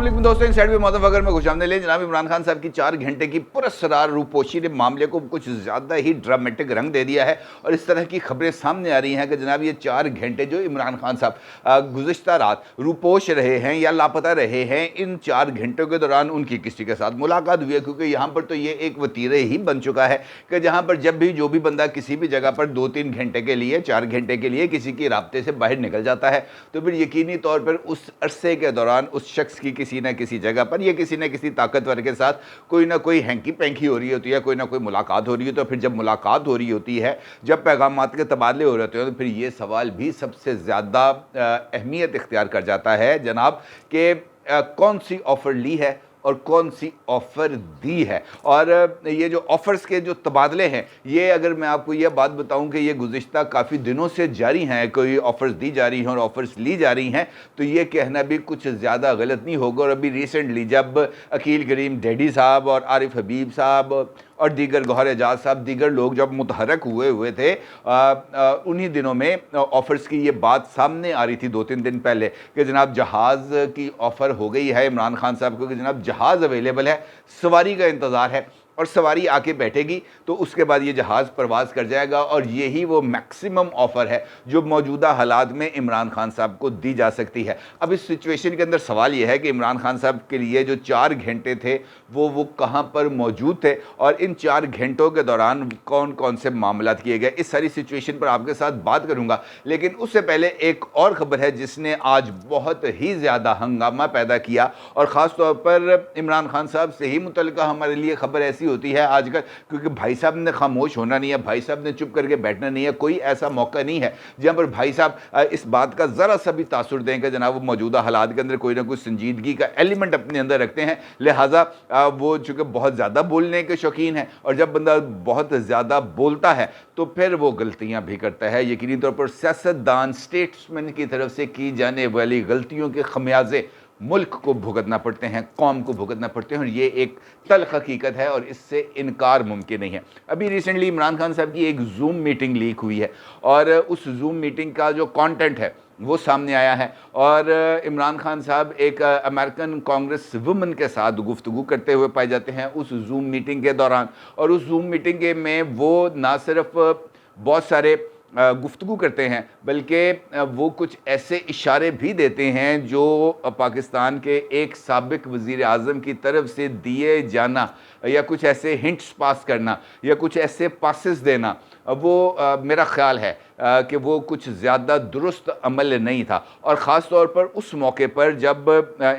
अस्सलाम दोस्तों, साइड में मदफगर में खुशामदीद ले। जनाब इमरान खान साहब की 4 घंटे की पुरस्रार रूपोशी ने मामले को कुछ ज़्यादा ही ड्रामेटिक रंग दे दिया है और इस तरह की खबरें सामने आ रही हैं कि जनाब ये 4 घंटे जो इमरान खान साहब गुज़िश्ता रात रूपोश रहे हैं या लापता रहे हैं, इन 4 घंटों के दौरान उनकी किसी के साथ मुलाकात हुई है। क्योंकि यहाँ पर तो ये एक वतीरे ही बन चुका है कि जहाँ पर जब भी जो भी बंदा किसी भी जगह पर 2-3 घंटे के लिए 4 घंटे के लिए किसी की राब्ते से बाहर निकल जाता है तो फिर यकीनी तौर पर उस अरसे के दौरान उस शख्स की किसी न किसी जगह पर या किसी न किसी ताकतवर के साथ कोई ना कोई हैंकी पैंकी हो रही होती है, कोई ना कोई मुलाकात हो रही है। तो फिर जब मुलाकात हो रही होती है, जब पैगामात के तबादले हो रहे होते हैं, तो फिर ये सवाल भी सबसे ज़्यादा अहमियत इख्तियार कर जाता है जनाब कि कौन सी ऑफ़र ली है और कौन सी ऑफ़र दी है। और ये जो ऑफ़र्स के जो तबादले हैं, ये अगर मैं आपको ये बात बताऊं कि ये गुज़िश्ता काफ़ी दिनों से जारी हैं, कोई ऑफ़र्स दी जा रही हैं और ऑफ़र्स ली जा रही हैं, तो ये कहना भी कुछ ज़्यादा गलत नहीं होगा। और अभी रिसेंटली जब अकील करीम डैडी साहब और आरिफ हबीब साहब और दीगर गौहर एजाज साहब, दीगर लोग जब मुतहरक हुए थे उन्हीं दिनों में ऑफ़र्स की ये बात सामने आ रही थी 2-3 दिन पहले कि जनाब जहाज़ की ऑफ़र हो गई है इमरान खान साहब को कि जनाब जहाज़ अवेलेबल है, सवारी का इंतज़ार है और सवारी आके बैठेगी तो उसके बाद ये जहाज़ परवाज़ कर जाएगा। और यही वो मैक्सिमम ऑफ़र है जो मौजूदा हालात में इमरान खान साहब को दी जा सकती है। अब इस सिचुएशन के अंदर सवाल ये है कि इमरान खान साहब के लिए जो 4 घंटे थे वो कहाँ पर मौजूद थे और इन 4 घंटों के दौरान कौन कौन से मामलात किए गए। इस सारी सिचुएशन पर आपके साथ बात करूँगा, लेकिन उससे पहले एक और ख़बर है जिसने आज बहुत ही ज़्यादा हंगामा पैदा किया और ख़ास तौर पर इमरान खान साहब से ही मुतल्लिका हमारे लिए ख़बर ऐसी होती है आजकल, क्योंकि भाई साहब ने खामोश होना नहीं है, भाई साहब ने चुप करके बैठना नहीं है। कोई ऐसा मौका नहीं है जहां पर भाई साहब इस बात का ज़रा सा भी तासुर दें कि जनाब वो मौजूदा हालात के अंदर कोई ना कोई संजीदगी का एलिमेंट अपने अंदर रखते हैं। लिहाजा वो चूँकि बहुत ज़्यादा बोलने के शौकीन है और जब बंदा बहुत ज़्यादा बोलता है तो फिर वो गलतियाँ भी करता है। यकीनी तौर पर सियासतदान, स्टेट्समैन की तरफ से की जाने वाली गलतियों के खमियाजे मुल्क को भुगतना पड़ते हैं, कौम को भुगतना पड़ते हैं और ये एक तल्ख हकीकत है और इससे इनकार मुमकिन नहीं है। अभी रिसेंटली इमरान खान साहब की एक जूम मीटिंग लीक हुई है और उस जूम मीटिंग का जो कंटेंट है वो सामने आया है और इमरान खान साहब एक अमेरिकन कांग्रेस वुमन के साथ गुफ्तगू करते हुए पाए जाते हैं उस जूम मीटिंग के दौरान। और उस जूम मीटिंग में वो ना सिर्फ बहुत सारे गुफ्तगू करते हैं बल्कि वो कुछ ऐसे इशारे भी देते हैं जो पाकिस्तान के एक साबिक वज़ीर आज़म की तरफ से दिए जाना या कुछ ऐसे हिंट्स पास करना या कुछ ऐसे पासेस देना, वो मेरा ख़्याल है कि वो कुछ ज़्यादा दुरुस्त अमल नहीं था। और ख़ास तौर पर उस मौके पर जब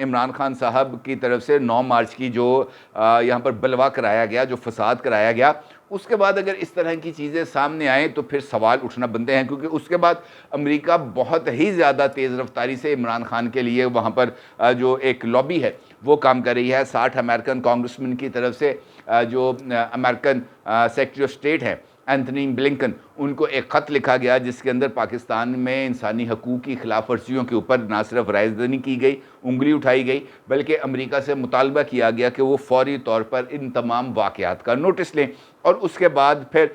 इमरान खान साहब की तरफ से 9 मार्च की जो यहाँ पर बलवा कराया गया, जो फसाद कराया गया, उसके बाद अगर इस तरह की चीज़ें सामने आएँ तो फिर सवाल उठना बनते हैं। क्योंकि उसके बाद अमेरिका बहुत ही ज़्यादा तेज़ रफ्तारी से इमरान खान के लिए वहाँ पर जो एक लॉबी है वो काम कर रही है। 60 अमेरिकन कांग्रेसमैन की तरफ से जो अमेरिकन सेक्रेटरी ऑफ स्टेट है एंथनी ब्लिंकन, उनको एक ख़त लिखा गया जिसके अंदर पाकिस्तान में इंसानी हकूक़ की खिलाफ वर्जियों के ऊपर ना सिर्फ रायज़नी की गई, उंगली उठाई गई, बल्कि अमेरिका से मुतालबा किया गया कि वो फौरी तौर पर इन तमाम वाक़यात का नोटिस लें। और उसके बाद फिर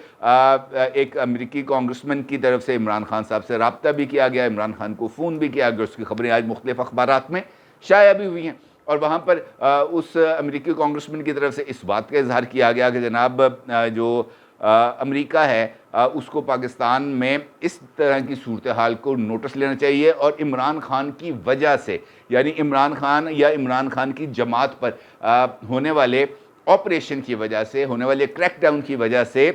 एक अमेरिकी कांग्रेसमैन की तरफ से इमरान खान साहब से रब्ता भी किया गया, इमरान खान को फ़ोन भी किया गया। उसकी ख़बरें आज मुख्तलिफ़ अखबारात में शाया भी हुई हैं और वहाँ पर उस अमेरिकी कांग्रेसमैन की तरफ से इस बात का इजहार किया गया कि जनाब जो अमेरिका है उसको पाकिस्तान में इस तरह की सूरत हाल को नोटिस लेना चाहिए और इमरान खान की वजह से, यानी इमरान खान या इमरान खान की जमात पर होने वाले ऑपरेशन की वजह से, होने वाले क्रैकडाउन की वजह से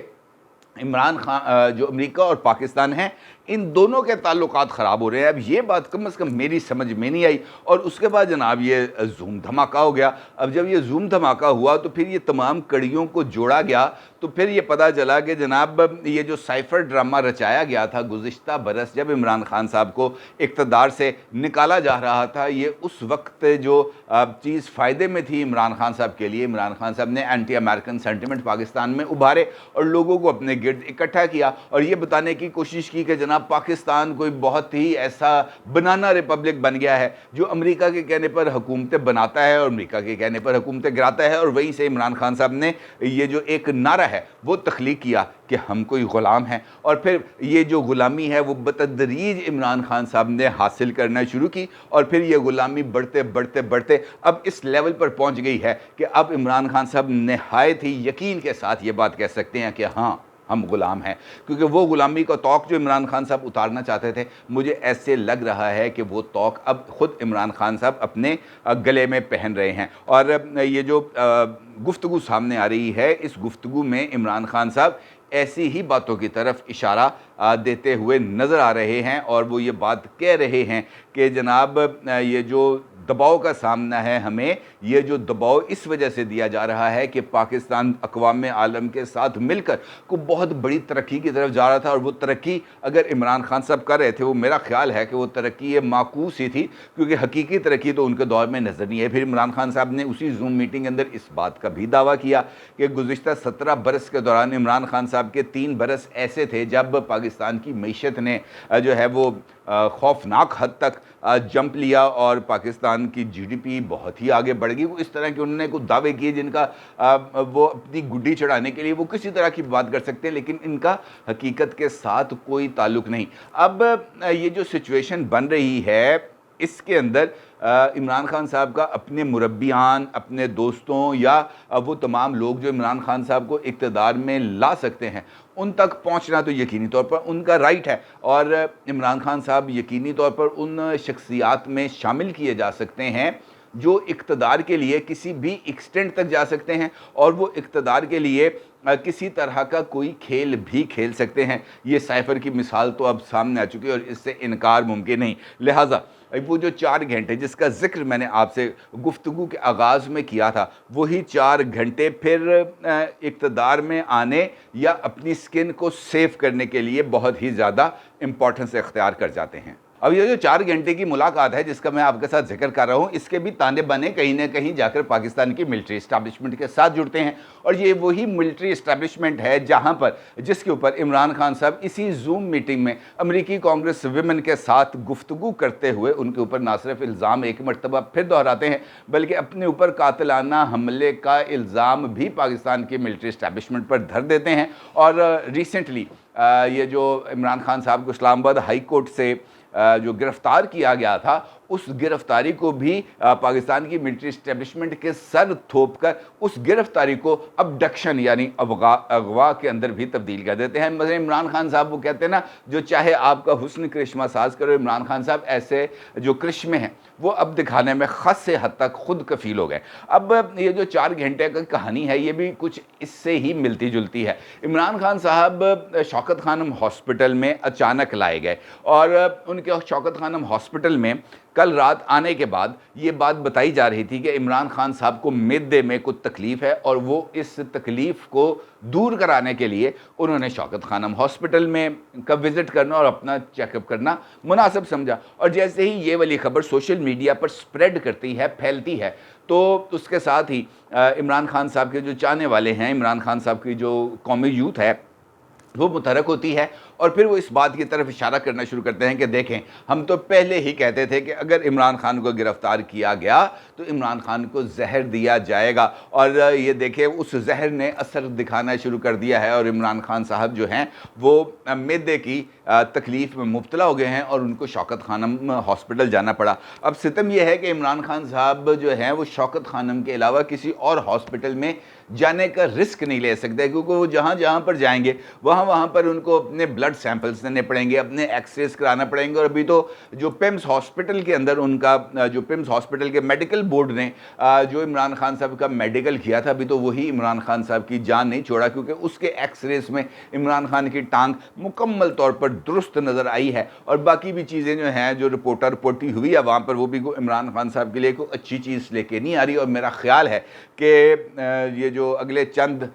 इमरान खान जो अमेरिका और पाकिस्तान हैं इन दोनों के ताल्लुकात ख़राब हो रहे हैं। अब ये बात कम से कम मेरी समझ में नहीं आई। और उसके बाद जनाब ये जूम धमाका हो गया। अब जब ये जूम धमाका हुआ तो फिर ये तमाम कड़ियों को जोड़ा गया तो फिर ये पता चला कि जनाब ये जो साइफ़र ड्रामा रचाया गया था गुज़िश्ता बरस जब इमरान खान साहब को इक़्तिदार से निकाला जा रहा था, ये उस वक्त जो चीज़ फ़ायदे में थी इमरान खान साहब के लिए, इमरान खान साहब ने एंटी अमेरिकन सेंटिमेंट पाकिस्तान में उभारे और लोगों को अपने गिर्द इकट्ठा किया और ये बताने की कोशिश की कि जनाब जनाब पाकिस्तान कोई बहुत ही ऐसा बनाना रिपब्लिक बन गया है जो अमेरिका के कहने पर हुकूमतें बनाता है और अमेरिका के कहने पर हुकूमतें गिराता है। और वहीं से इमरान खान साहब ने ये जो एक नारा है वो तख्लीक किया कि हम कोई ग़ुलाम हैं, और फिर ये जो ग़ुलामी है वो बतदरीज इमरान खान साहब ने हासिल करना शुरू की, और फिर ये ग़ुलामी बढ़ते बढ़ते बढ़ते अब इस लेवल पर पहुंच गई है कि अब इमरान खान साहब नहायत ही यकीन के साथ ये बात कह सकते हैं कि हाँ, हम ग़ुलाम हैं। क्योंकि वो ग़ुलामी का तौक जो इमरान खान साहब उतारना चाहते थे, मुझे ऐसे लग रहा है कि वो तौक अब ख़ुद इमरान खान साहब अपने गले में पहन रहे हैं। और ये जो गुफ्तगू सामने आ रही है, इस गुफ्तगू में इमरान खान साहब ऐसी ही बातों की तरफ इशारा देते हुए नज़र आ रहे हैं, और वो ये बात कह रहे हैं कि जनाब ये जो दबाव का सामना है हमें, ये जो दबाव इस वजह से दिया जा रहा है कि पाकिस्तान अक़वाम आलम के साथ मिलकर को बहुत बड़ी तरक्की की तरफ जा रहा था, और वो तरक्की अगर इमरान खान साहब कर रहे थे, वो मेरा ख्याल है कि वो तरक्की ये माकूस ही थी, क्योंकि हकीकी तरक्की तो उनके दौर में नज़र नहीं है। फिर इमरान खान साहब ने उसी जूम मीटिंग के अंदर इस बात का भी दावा किया कि गुज़िश्ता 17 बरस के दौरान इमरान खान साहब के 3 बरस ऐसे थे जब पाकिस्तान की मईशत ने जो है वो खौफनाक हद तक जंप लिया और पाकिस्तान की जीडीपी बहुत ही आगे बढ़ गई। वो इस तरह के उन्होंने कुछ दावे किए जिनका वो अपनी गुड्डी चढ़ाने के लिए वो किसी तरह की बात कर सकते हैं, लेकिन इनका हकीकत के साथ कोई ताल्लुक़ नहीं। अब ये जो सिचुएशन बन रही है, इसके अंदर इमरान खान साहब का अपने मुरब्बियान, अपने दोस्तों या वो तमाम लोग जो इमरान खान साहब को इक़्तिदार में ला सकते हैं, उन तक पहुंचना तो यकीनी तौर पर उनका राइट है, और इमरान खान साहब यकीनी तौर पर उन शख्सियात में शामिल किए जा सकते हैं जो इक़्तिदार के लिए किसी भी एक्सटेंट तक जा सकते हैं, और वो इक़्तिदार के लिए किसी तरह का कोई खेल भी खेल सकते हैं। ये साइफ़र की मिसाल तो अब सामने आ चुकी है और इससे इनकार मुमकिन नहीं। लिहाजा वो जो 4 घंटे जिसका ज़िक्र मैंने आपसे गुफ्तगू के आगाज़ में किया था, वही 4 घंटे फिर इक़्तिदार में आने या अपनी स्किन को सेव करने के लिए बहुत ही ज़्यादा इम्पोर्टेंस इख्तियार कर जाते हैं। अब ये जो 4 घंटे की मुलाकात है जिसका मैं आपके साथ जिक्र कर रहा हूँ, इसके भी ताने बने कहीं ना कहीं जाकर पाकिस्तान की मिलिट्री इस्टेब्लिशमेंट के साथ जुड़ते हैं, और ये वही मिलिट्री इस्टेब्लिशमेंट है जहाँ पर जिसके ऊपर इमरान खान साहब इसी जूम मीटिंग में अमेरिकी कांग्रेस विमेन के साथ गुफ्तगू करते हुए उनके ऊपर ना सिर्फ इल्ज़ाम एक मरतबा फिर दोहराते हैं, बल्कि अपने ऊपर कातिलाना हमले का इल्ज़ाम भी पाकिस्तान की मिलिट्री इस्टेब्लिशमेंट पर धर देते हैं। और रिसेंटली ये जो इमरान खान साहब को इस्लामाबाद हाई कोर्ट से जो गिरफ़्तार किया गया था, उस गिरफ्तारी को भी पाकिस्तान की मिलिट्री इस्टेब्लिशमेंट के सर थोप कर उस गिरफ्तारी को अबडक्शन यानी अगवा के अंदर भी तब्दील कर देते हैं। मतलब इमरान खान साहब वो कहते हैं ना, जो चाहे आपका हुस्न करिश्मा साज करो, इमरान खान साहब ऐसे जो करिश्मे हैं वो अब दिखाने में ख़ास से हद तक खुद कफ़ील हो गए। अब ये जो 4 घंटे की कहानी है, ये भी कुछ इससे ही मिलती जुलती है। इमरान खान साहब शौकत खानम हॉस्पिटल में अचानक लाए गए, और उनके शौकत खानम हॉस्पिटल में कल रात आने के बाद ये बात बताई जा रही थी कि इमरान खान साहब को मिद्दे में कुछ तकलीफ़ है, और वो इस तकलीफ़ को दूर कराने के लिए उन्होंने शौकत खानम हॉस्पिटल में का विज़िट करना और अपना चेकअप करना मुनासिब समझा। और जैसे ही ये वाली खबर सोशल मीडिया पर स्प्रेड करती है, फैलती है, तो उसके साथ ही इमरान खान साहब के जो चाहने वाले हैं, इमरान खान साहब की जो कौमी यूथ है, वो मुतहरक होती है, और फिर वो इस बात की तरफ इशारा करना शुरू करते हैं कि देखें, हम तो पहले ही कहते थे कि अगर इमरान खान को गिरफ़्तार किया गया तो इमरान खान को जहर दिया जाएगा, और ये देखें उस जहर ने असर दिखाना शुरू कर दिया है, और इमरान खान साहब जो हैं वो मैदे की तकलीफ़ में मुब्तला हो गए हैं और उनको शौकत खानम हॉस्पिटल जाना पड़ा। अब सितम यह है कि इमरान खान साहब जो हैं वो शौकत खानम के अलावा किसी और हॉस्पिटल में जाने का रिस्क नहीं ले सकते, क्योंकि वो जहाँ जहाँ पर जाएंगे वहाँ पर उनको अपने ब्लड सैंपल्स देने पड़ेंगे, अपने एक्सरेज कराना पड़ेंगे। और अभी तो जो पिम्स हॉस्पिटल के अंदर उनका जो पिम्स हॉस्पिटल के मेडिकल बोर्ड ने जो इमरान खान साहब का मेडिकल किया था, अभी तो वही इमरान खान साहब की जान नहीं छोड़ा, क्योंकि उसके एक्सरेज में इमरान खान की टांग मुकम्मल तौर पर दुरुस्त नज़र आई है, और बाकी भी चीज़ें जो हैं जो रिपोर्टी हुई है वहाँ पर, वो भी इमरान खान साहब के लिए कोई अच्छी चीज़ लेके नहीं आ रही। और मेरा ख्याल है कि ये जो अगले चंद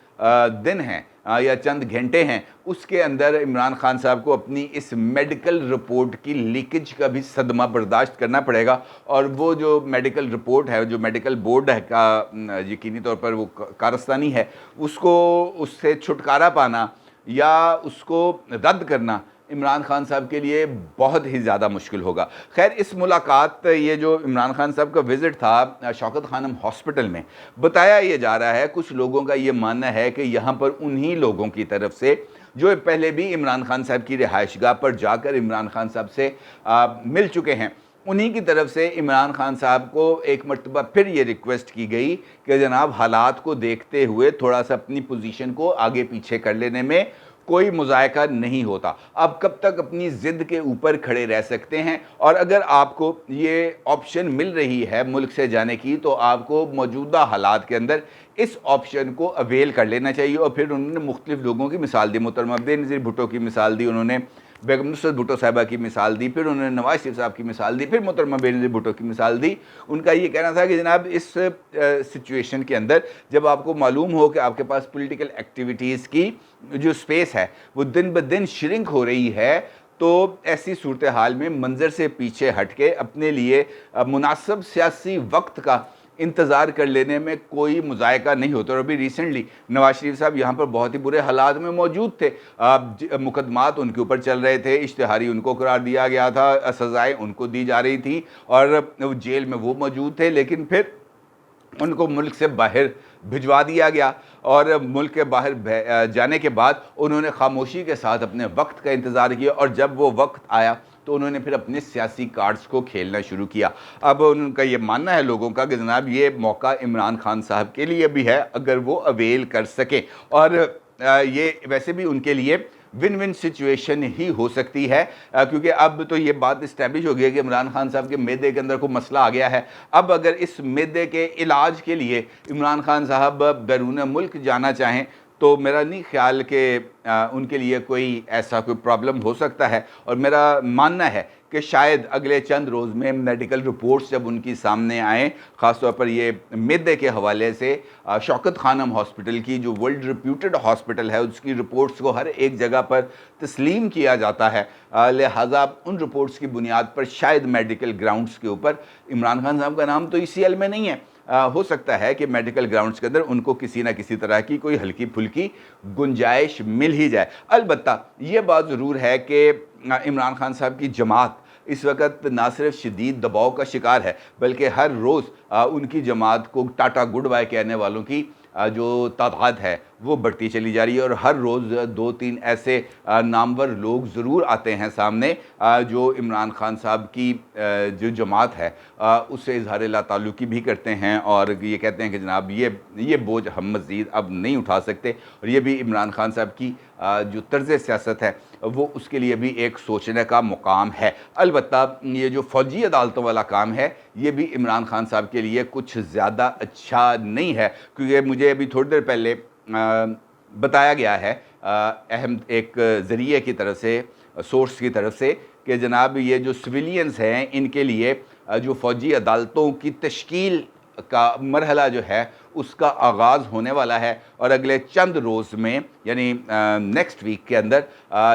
दिन हैं या चंद घंटे हैं, उसके अंदर इमरान खान साहब को अपनी इस मेडिकल रिपोर्ट की लीकेज का भी सदमा बर्दाश्त करना पड़ेगा, और वो जो मेडिकल रिपोर्ट है, जो मेडिकल बोर्ड है का यकीनी तौर पर वो कारस्तानी है, उसको उससे छुटकारा पाना या उसको रद्द करना इमरान खान साहब के लिए बहुत ही ज़्यादा मुश्किल होगा। खैर, इस मुलाकात, ये जो इमरान खान साहब का विज़िट था शौकत खानम हॉस्पिटल में, बताया ये जा रहा है, कुछ लोगों का ये मानना है कि यहाँ पर उन्हीं लोगों की तरफ से जो पहले भी इमरान खान साहब की रिहाइशगाह पर जाकर इमरान खान साहब से मिल चुके हैं, उन्हीं की तरफ से इमरान खान साहब को एक मरतबा फिर ये रिक्वेस्ट की गई कि जनाब, हालात को देखते हुए थोड़ा सा अपनी पोजीशन को आगे पीछे कर लेने में कोई मुज़ायका नहीं होता। अब कब तक अपनी ज़िद के ऊपर खड़े रह सकते हैं, और अगर आपको ये ऑप्शन मिल रही है मुल्क से जाने की, तो आपको मौजूदा हालात के अंदर इस ऑप्शन को अवेल कर लेना चाहिए। और फिर उन्होंने मुख्तलिफ लोगों की मिसाल दी, मोहतरमा बेनज़ीर भुट्टो की मिसाल दी, उन्होंने बेगम नुसरत भुट्टो साहिबा की मिसाल दी, फिर उन्होंने नवाज शरीफ साहब की मिसाल दी, फिर मोहतरमा बेनज़ीर भुट्टो की मिसाल दी। उनका ये कहना था कि जनाब, इस सिचुएशन के अंदर जब आपको मालूम हो कि आपके पास पॉलिटिकल एक्टिविटीज़ की जो स्पेस है वो दिन ब दिन श्रिंक हो रही है, तो ऐसी सूरत हाल में मंजर से पीछे हट के अपने लिए मुनासिब सियासी वक्त का इंतज़ार कर लेने में कोई मुज़ायका नहीं होता। और अभी रिसेंटली नवाज शरीफ साहब यहाँ पर बहुत ही बुरे हालात में मौजूद थे, मुकदमात उनके ऊपर चल रहे थे, इश्तिहारी उनको करार दिया गया था, सज़ाएँ उनको दी जा रही थी, और जेल में वो मौजूद थे, लेकिन फिर उनको मुल्क से बाहर भिजवा दिया गया। और मुल्क के बाहर जाने के बाद उन्होंने खामोशी के साथ अपने वक्त का इंतज़ार किया, और जब वो वक्त आया तो उन्होंने फिर अपने सियासी कार्ड्स को खेलना शुरू किया। अब उनका ये मानना है लोगों का कि जनाब, ये मौका इमरान खान साहब के लिए भी है अगर वो अवेल कर सकें, और ये वैसे भी उनके लिए विन विन सिचुएशन ही हो सकती है, क्योंकि अब तो ये बात इस्टेब्लिश हो गई है कि इमरान खान साहब के मैदे के अंदर कोई मसला आ गया है। अब अगर इस मैदे के इलाज के लिए इमरान खान साहब बैरून मुल्क जाना चाहें, तो मेरा नहीं ख्याल कि उनके लिए कोई ऐसा कोई प्रॉब्लम हो सकता है। और मेरा मानना है कि शायद अगले चंद रोज़ में मेडिकल रिपोर्ट्स जब उनकी सामने आएँ, ख़ासतौर पर ये मैदे के हवाले से शौकत खानम हॉस्पिटल की, जो वर्ल्ड रिप्यूटेड हॉस्पिटल है, उसकी रिपोर्ट्स को हर एक जगह पर तस्लीम किया जाता है, लिहाजा उन रिपोर्ट्स की बुनियाद पर शायद मेडिकल ग्राउंड्स के ऊपर इमरान खान साहब का नाम तो ECL में नहीं है, हो सकता है कि मेडिकल ग्राउंड्स के अंदर उनको किसी ना किसी तरह की कोई हल्की फुल्की गुंजाइश मिल ही जाए। अलबत्ता ये बात ज़रूर है कि इमरान खान साहब की जमात इस वक्त ना सिर्फ शदीद दबाव का शिकार है, बल्कि हर रोज़ उनकी जमात को टाटा गुड बाय कहने वालों की जो तादाद है वो बढ़ती चली जा रही है। और हर रोज़ 2-3 ऐसे नामवर लोग ज़रूर आते हैं सामने जो इमरान खान साहब की जो जमात है उससे इजहार लाताल्लुकी भी करते हैं, और ये कहते हैं कि जनाब, ये बोझ हम मज़ीद अब नहीं उठा सकते। और ये भी इमरान खान साहब की जो तर्ज़ सियासत है वो उसके लिए भी एक सोचने का मुकाम है। अलबत्ता ये जो फ़ौजी अदालतों वाला काम है, ये भी इमरान खान साहब के लिए कुछ ज़्यादा अच्छा नहीं है, क्योंकि मुझे अभी थोड़ी देर पहले बताया गया है अहम एक ज़रिए की तरफ से, सोर्स की तरफ से, कि जनाब, ये जो सिविलियंस हैं इनके लिए जो फ़ौजी अदालतों की तश्कील का मरहला जो है उसका आगाज़ होने वाला है, और अगले चंद रोज़ में, यानी नेक्स्ट वीक के अंदर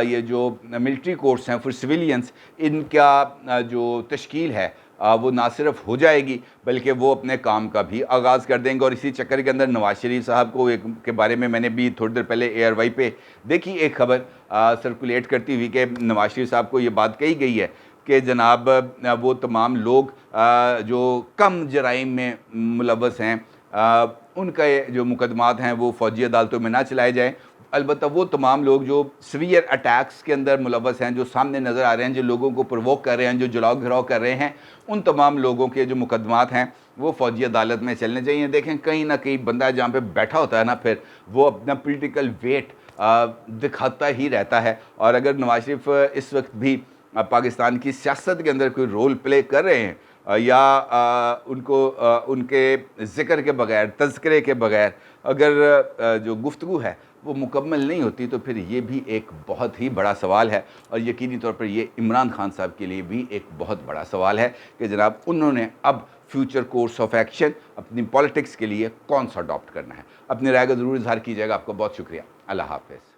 ये जो मिलिट्री कोर्ट्स हैं फॉर सिविलियंस, इनका जो तश्कील है वो ना सिर्फ हो जाएगी बल्कि वो अपने काम का भी आगाज़ कर देंगे। और इसी चक्कर के अंदर नवाज शरीफ साहब को के बारे में मैंने भी थोड़ी देर पहले ARY पे देखी एक खबर सर्कुलेट करती हुई कि नवाज शरीफ साहब को ये बात कही गई है कि जनाब, वो तमाम लोग जो कम जराइम में मुलव्वस हैं, उनका जो मुकदमात हैं वो फ़ौजी अदालतों में ना चलाए जाएँ। अलबत्ता वो तमाम लोग जो सीवियर अटैक्स के अंदर मुलव्वस हैं, जो सामने नज़र आ रहे हैं, जो लोगों को प्रोवोक कर रहे हैं, जो जलाओ घिराव कर रहे हैं, उन तमाम लोगों के जो मुकदमात हैं वो फ़ौजी अदालत में चलने चाहिए। देखें, कहीं ना कहीं बंदा जहाँ पे बैठा होता है ना, फिर वो अपना पॉलिटिकल वेट दिखाता ही रहता है। और अगर नवाज शरीफ इस वक्त भी पाकिस्तान की सियासत के अंदर कोई रोल प्ले कर रहे हैं, या उनको उनके ज़िक्र के बग़ैर, तज़किरे के बग़ैर अगर जो गुफ्तगू है वो मुकम्मल नहीं होती, तो फिर ये भी एक बहुत ही बड़ा सवाल है। और यकीनी तौर पर ये इमरान खान साहब के लिए भी एक बहुत बड़ा सवाल है कि जनाब, उन्होंने अब फ्यूचर कोर्स ऑफ एक्शन अपनी पॉलिटिक्स के लिए कौन सा अडॉप्ट करना है। अपनी राय का ज़रूर इजहार कीजिएगा। आपका बहुत शुक्रिया। अल्लाह हाफ़िज़।